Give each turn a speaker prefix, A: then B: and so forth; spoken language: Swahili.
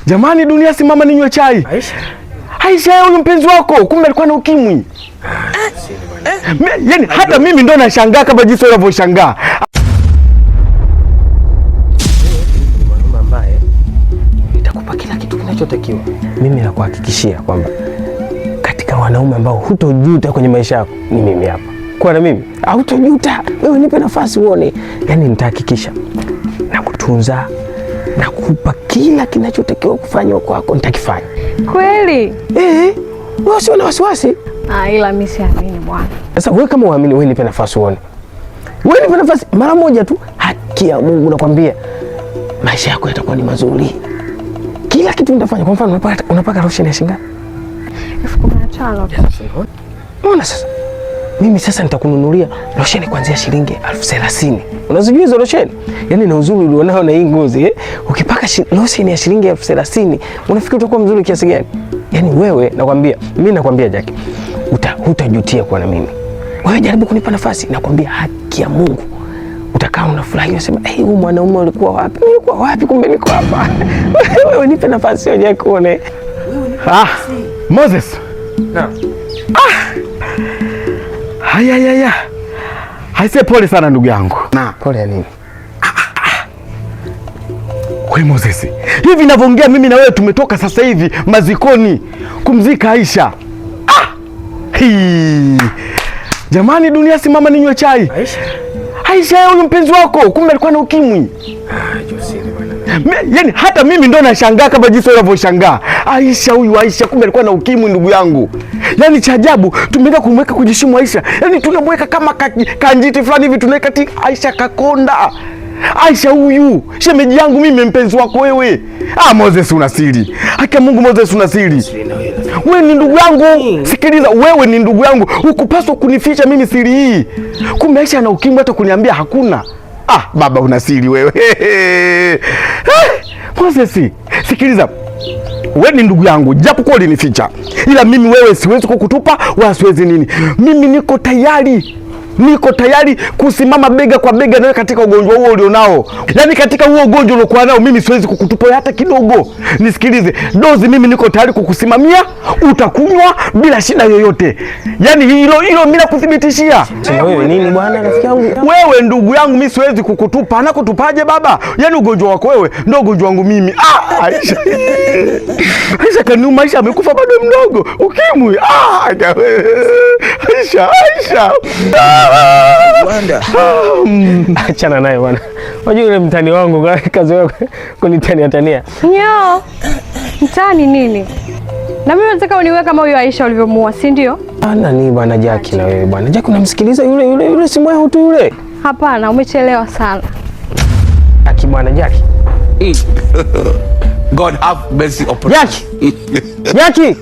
A: Jamani, dunia simama ninywe chai. Aisha huyu mpenzi wako kumbe alikuwa na ukimwi. Yaani hata mimi ndo nashangaa kama jinsi unavyoshangaa.
B: Mwanaume ambaye nitakupa kila kitu kinachotakiwa. Mimi nakuhakikishia kwamba katika wanaume ambao hutojuta kwenye maisha yako ni mimi hapa. Kwa na mimi hautojuta. Wewe nipe nafasi uone. Yaani nitahakikisha na kutunza na kukupa kila kinachotakiwa kufanywa kwako nitakifanya.
C: Kweli?
B: Wewe usio na wasiwasi.
C: Ila mimi siamini bwana.
B: Sasa wewe kama uamini, wewe nipe nafasi uone. Wewe nipe nafasi mara moja tu, haki ya Mungu nakwambia maisha yako yatakuwa ni mazuri. Kila kitu nitafanya. Kwa mfano unapaka lotion ya shingapi?
C: 15,000.
B: Unaona sasa? Mimi sasa nitakununulia lotion kuanzia shilingi 30,000. Unazijua hizo lotion? Yaani na uzuri ulionao na hii ngozi, ukipaka lotion ya shilingi 30,000, unafikiri utakuwa mzuri kiasi gani? Yaani wewe nakwambia, mimi nakwambia Jackie, hutajutia kuwa na mimi. Wewe jaribu kunipa nafasi, nakwambia haki ya Mungu. Utakaa unafurahi unasema, huyu mwanaume ulikuwa wapi? Nilikuwa wapi kumbe niko hapa. Wewe nipe nafasi sio Jackie uone.
A: Moses.
B: Naam.
A: Haya. Haise, pole sana ndugu yangu.
B: Na pole ya nini?
A: Wewe Moses, hivi ninavyoongea mimi na wewe tumetoka sasa hivi mazikoni kumzika Aisha. Jamani, dunia simama ninywe chai. Aisha huyu mpenzi wako kumbe alikuwa na ukimwi. Yaani hata mimi ndo nashangaa kama jinsi unavyoshangaa. Aisha kumbe alikuwa na ukimwi ndugu yangu. Yaani cha ajabu tumeenda kumweka kujishimu Aisha. Yaani tunamweka kama kanjiti fulani hivi tunaweka Aisha kakonda. Aisha huyu shemeji yangu mimi mpenzi wako wewe. Moses una siri. Haki ya Mungu Moses una siri. Wewe ni ndugu yangu. Sikiliza, wewe ni ndugu yangu. Hukupaswa kunificha mimi siri hii. Kumbe Aisha ana ukimwi hata kuniambia hakuna. Baba una siri wewe. Moses, sikiliza. Wewe ni ndugu yangu japo kwa ulinificha. Ila mimi wewe siwezi kukutupa wala siwezi nini. Mimi niko tayari kusimama bega kwa bega nawe katika ugonjwa huo ulionao. Yaani katika huo ugonjwa uliokuwa nao mimi siwezi kukutupa hata kidogo. Nisikilize, dozi mimi niko tayari kukusimamia, utakunywa bila shida yoyote. Yaani hilo mimi nakuthibitishia.
B: Wewe nini bwana rafiki yangu?
A: Wewe ndugu yangu mimi siwezi kukutupa. Anakutupaje baba? Yaani ugonjwa wako wewe ndio ugonjwa wangu mimi. Aisha. Aisha kanuma, Aisha amekufa bado mdogo. Ukimwi. Aisha.
B: Achana naye bwana. Unajua yule mtani wangu kazi yako kunitania.
C: Nyo. Mtani nini? Na mimi nataka uniwe kama huyo Aisha ulivyomuua, si ndio?
B: Nani bwana Jackie na wewe bwana. Jackie unamsikiliza yule si mwehu tu yule.
C: Hapana, umechelewa sana.
B: Jackie bwana Jackie.
D: God have mercy upon
B: Jackie.